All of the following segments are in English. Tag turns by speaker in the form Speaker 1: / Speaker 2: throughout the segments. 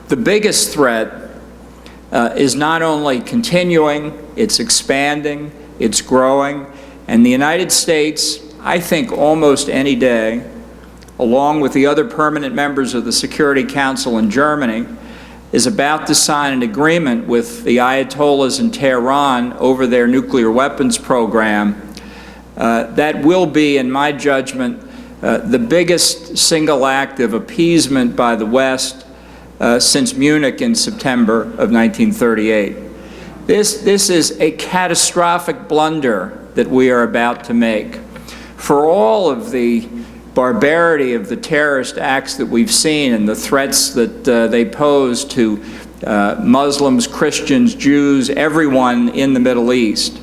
Speaker 1: The biggest threat is not only continuing, it's expanding, it's growing, and the United States, I think almost any day, along with the other permanent members of the Security Council in Germany, is about to sign an agreement with the Ayatollahs in Tehran over their nuclear weapons program that will be, in my judgment, the biggest single act of appeasement by the West since Munich in September of 1938. This is a catastrophic blunder that we are about to make. For all of the barbarity of the terrorist acts that we've seen and the threats that they pose to Muslims, Christians, Jews, everyone in the Middle East,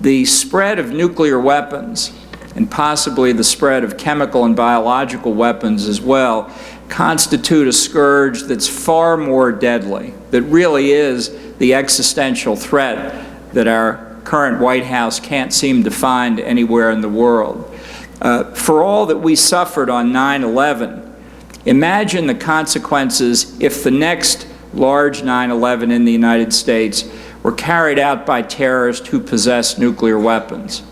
Speaker 1: the spread of nuclear weapons and possibly the spread of chemical and biological weapons as well constitute a scourge that's far more deadly, that really is the existential threat that our current White House can't seem to find anywhere in the world. For all that we suffered on 9/11, imagine the consequences if the next large 9/11 in the United States were carried out by terrorists who possess nuclear weapons.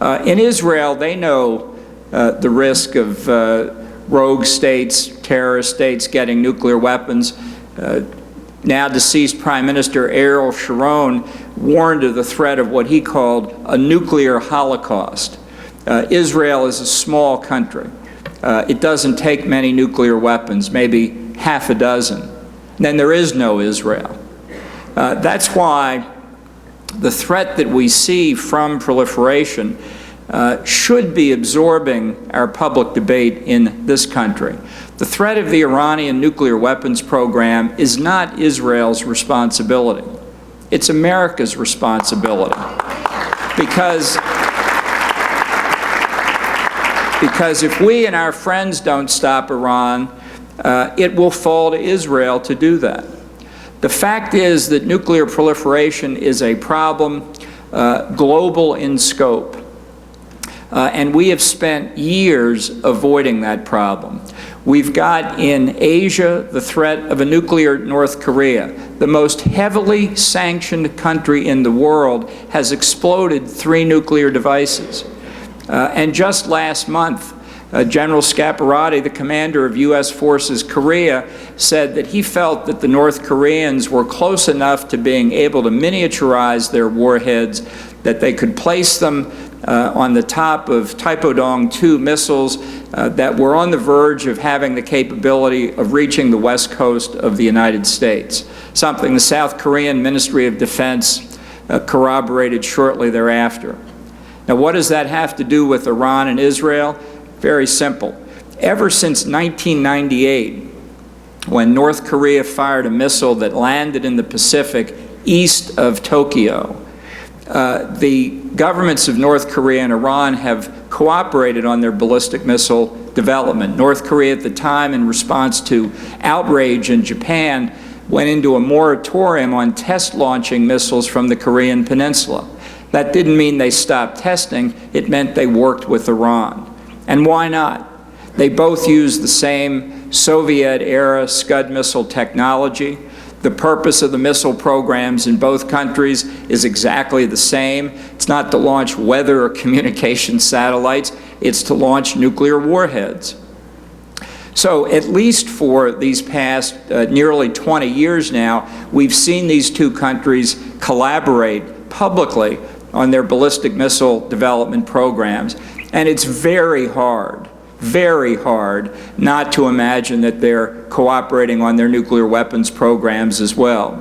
Speaker 1: In Israel, they know the risk of rogue states, terrorist states getting nuclear weapons. Now deceased Prime Minister Ariel Sharon warned of the threat of what he called a nuclear holocaust. Israel is a small country. It doesn't take many nuclear weapons, maybe half a dozen. Then there is no Israel. That's why the threat that we see from proliferation should be absorbing our public debate in this country. The threat of the Iranian nuclear weapons program is not Israel's responsibility. It's America's responsibility. Because if we and our friends don't stop Iran, it will fall to Israel to do that. The fact is that nuclear proliferation is a problem global in scope. And we have spent years avoiding that problem. We've got in Asia the threat of a nuclear North Korea. The most heavily sanctioned country in the world has exploded 3 nuclear devices. And just last month, General Scaparrotti, the commander of U.S. Forces Korea, said that he felt that the North Koreans were close enough to being able to miniaturize their warheads that they could place them on the top of Taepodong-2 missiles that were on the verge of having the capability of reaching the west coast of the United States, something the South Korean Ministry of Defense corroborated shortly thereafter. Now, what does that have to do with Iran and Israel? Very simple. Ever since 1998, when North Korea fired a missile that landed in the Pacific east of Tokyo, the governments of North Korea and Iran have cooperated on their ballistic missile development. North Korea at the time, in response to outrage in Japan, went into a moratorium on test launching missiles from the Korean Peninsula. That didn't mean they stopped testing, it meant they worked with Iran. And why not? They both use the same Soviet-era Scud missile technology. The purpose of the missile programs in both countries is exactly the same. It's not to launch weather or communication satellites, it's to launch nuclear warheads. So at least for these past nearly 20 years now, we've seen these two countries collaborate publicly on their ballistic missile development programs. And it's very hard not to imagine that they're cooperating on their nuclear weapons programs as well.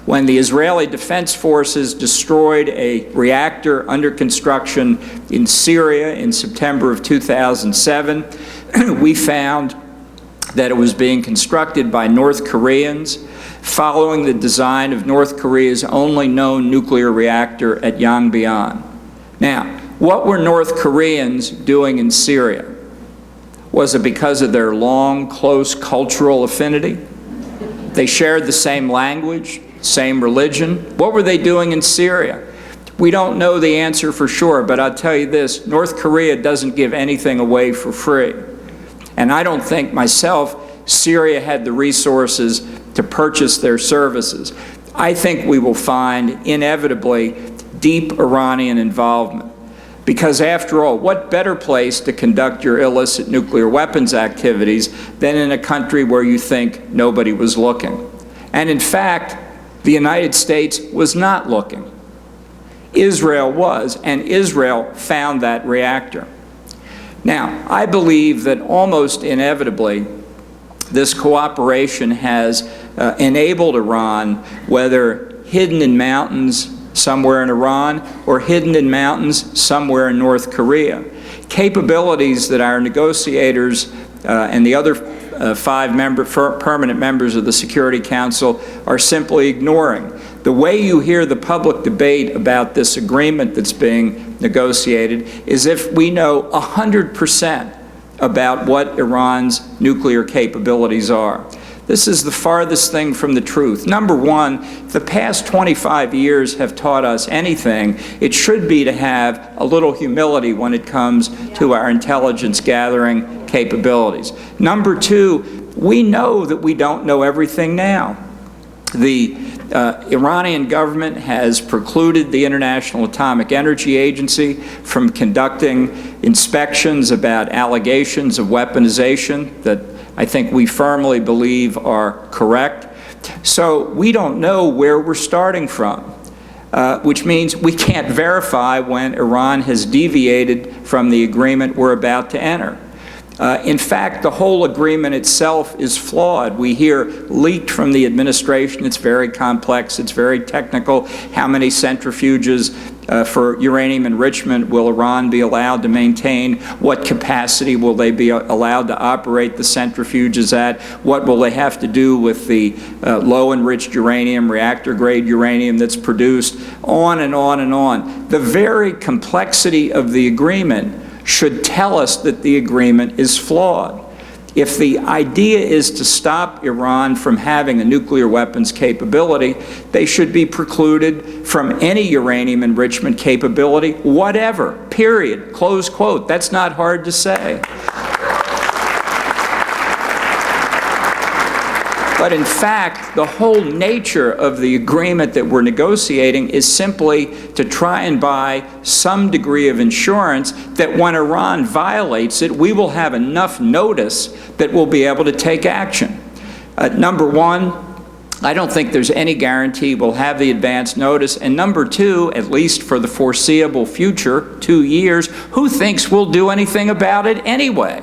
Speaker 1: When the Israeli Defense Forces destroyed a reactor under construction in Syria in September of 2007, we found that it was being constructed by North Koreans following the design of North Korea's only known nuclear reactor at Yongbyon. Now, what were North Koreans doing in Syria? Was it because of their long, close cultural affinity? They shared the same language, same religion. What were they doing in Syria? We don't know the answer for sure, but I'll tell you this, North Korea doesn't give anything away for free. And I don't think myself Syria had the resources to purchase their services. I think we will find, inevitably, deep Iranian involvement. Because after all, what better place to conduct your illicit nuclear weapons activities than in a country where you think nobody was looking? And in fact, the United States was not looking. Israel was, and Israel found that reactor. Now, I believe that almost inevitably, this cooperation has enabled Iran, whether hidden in mountains somewhere in Iran or hidden in mountains somewhere in North Korea, capabilities that our negotiators and the other five permanent members of the Security Council are simply ignoring. The way you hear the public debate about this agreement that's being negotiated is if we know 100% about what Iran's nuclear capabilities are. This is the farthest thing from the truth. Number one, if the past 25 years have taught us anything, it should be to have a little humility when it comes to our intelligence gathering capabilities. Number two, we know that we don't know everything now. The Iranian government has precluded the International Atomic Energy Agency from conducting inspections about allegations of weaponization that I think we firmly believe are correct. So we don't know where we're starting from, which means we can't verify when Iran has deviated from the agreement we're about to enter. In fact, the whole agreement itself is flawed. We hear leaked from the administration. It's very complex. It's very technical. How many centrifuges for uranium enrichment will Iran be allowed to maintain? What capacity will they be allowed to operate the centrifuges at? What will they have to do with the low-enriched uranium, reactor-grade uranium that's produced? On and on and on. The very complexity of the agreement should tell us that the agreement is flawed. If the idea is to stop Iran from having a nuclear weapons capability, they should be precluded from any uranium enrichment capability, whatever, period, close quote. That's not hard to say. But in fact, the whole nature of the agreement that we're negotiating is simply to try and buy some degree of insurance that when Iran violates it, we will have enough notice that we'll be able to take action. Number one, I don't think there's any guarantee we'll have the advance notice. And number two, at least for the foreseeable future, 2 years, who thinks we'll do anything about it anyway?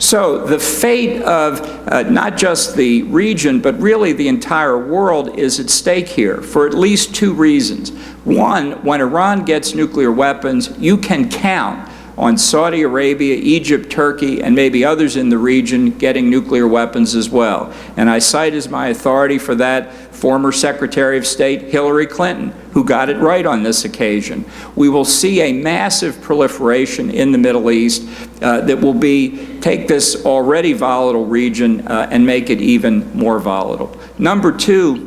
Speaker 1: So the fate of not just the region, but really the entire world is at stake here for at least two reasons. One, when Iran gets nuclear weapons, you can count on Saudi Arabia, Egypt, Turkey, and maybe others in the region getting nuclear weapons as well. And I cite as my authority for that former Secretary of State Hillary Clinton, who got it right on this occasion. We will see a massive proliferation in the Middle East that will take this already volatile region and make it even more volatile. Number two,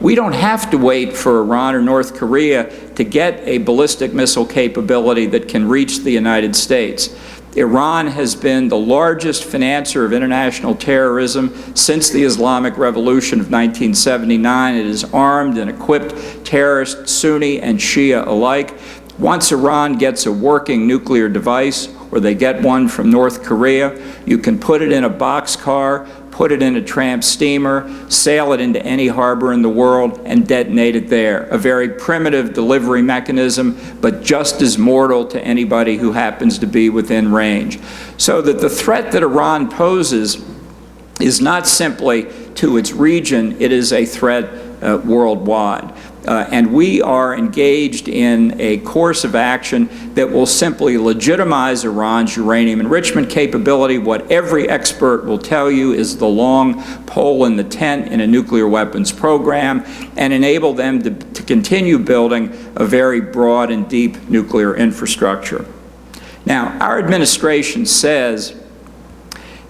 Speaker 1: we don't have to wait for Iran or North Korea to get a ballistic missile capability that can reach the United States. Iran has been the largest financer of international terrorism since the Islamic Revolution of 1979. It has armed and equipped terrorists, Sunni and Shia alike. Once Iran gets a working nuclear device, or they get one from North Korea, you can put it in a boxcar, put it in a tramp steamer, sail it into any harbor in the world, and detonate it there. A very primitive delivery mechanism, but just as mortal to anybody who happens to be within range. So that the threat that Iran poses is not simply to its region, it is a threat worldwide. And we are engaged in a course of action that will simply legitimize Iran's uranium enrichment capability. What every expert will tell you is the long pole in the tent in a nuclear weapons program, and enable them to continue building a very broad and deep nuclear infrastructure. Now, our administration says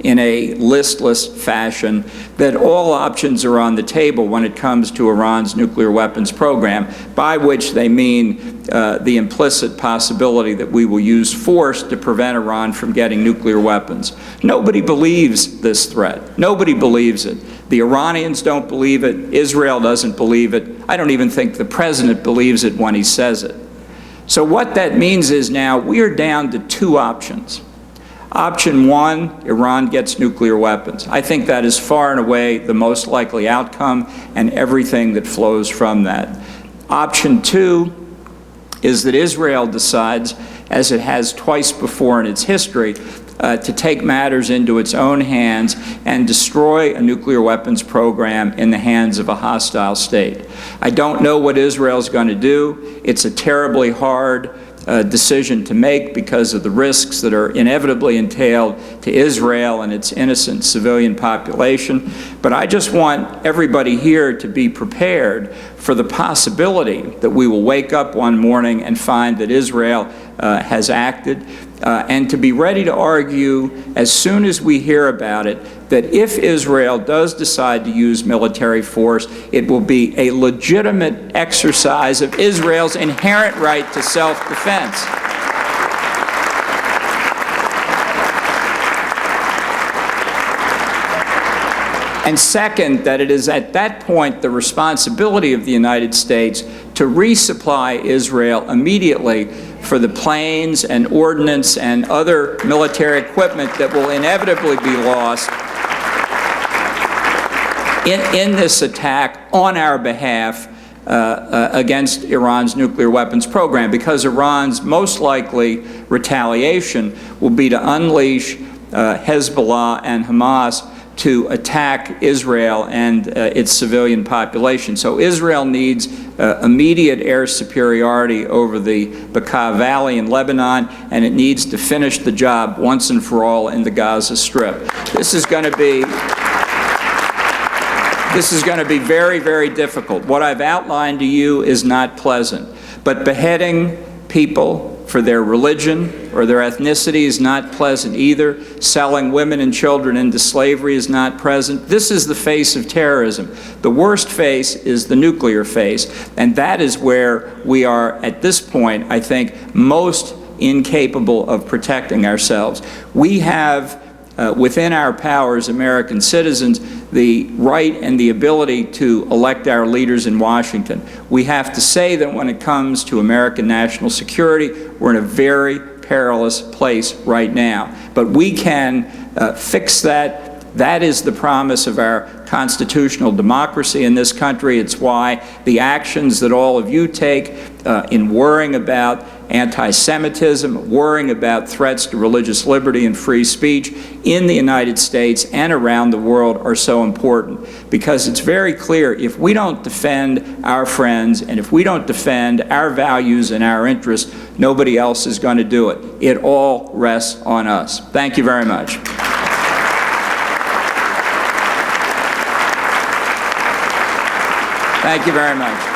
Speaker 1: in a listless fashion that all options are on the table when it comes to Iran's nuclear weapons program, by which they mean the implicit possibility that we will use force to prevent Iran from getting nuclear weapons. Nobody believes this threat. Nobody believes it. The Iranians don't believe it. Israel doesn't believe it. I don't even think the president believes it when he says it. So what that means is now we are down to two options. Option one, Iran gets nuclear weapons. I think that is far and away the most likely outcome and everything that flows from that. Option two is that Israel decides, as it has twice before in its history, to take matters into its own hands and destroy a nuclear weapons program in the hands of a hostile state. I don't know what Israel's going to do. It's a terribly hard decision to make because of the risks that are inevitably entailed to Israel and its innocent civilian population. But I just want everybody here to be prepared for the possibility that we will wake up one morning and find that Israel has acted, and to be ready to argue as soon as we hear about it that if Israel does decide to use military force, it will be a legitimate exercise of Israel's inherent right to self-defense. And second, that it is at that point the responsibility of the United States to resupply Israel immediately for the planes and ordnance and other military equipment that will inevitably be lost in this attack on our behalf against Iran's nuclear weapons program, because Iran's most likely retaliation will be to unleash Hezbollah and Hamas to attack Israel and its civilian population. So Israel needs immediate air superiority over the Bekaa Valley in Lebanon, and it needs to finish the job once and for all in the Gaza Strip. This is going to be very, very difficult. What I've outlined to you is not pleasant, but beheading people for their religion or their ethnicity is not pleasant either. Selling women and children into slavery is not pleasant. This is the face of terrorism. The worst face is the nuclear face, and that is where we are at this point, I think, most incapable of protecting ourselves. We have within our powers, American citizens, the right and the ability to elect our leaders in Washington. We have to say that when it comes to American national security, we're in a very perilous place right now. But we can fix that. That is the promise of our constitutional democracy in this country. It's why the actions that all of you take in worrying about anti-Semitism, worrying about threats to religious liberty and free speech in the United States and around the world are so important. Because it's very clear, if we don't defend our friends and if we don't defend our values and our interests, nobody else is going to do it. It all rests on us. Thank you very much. Thank you very much.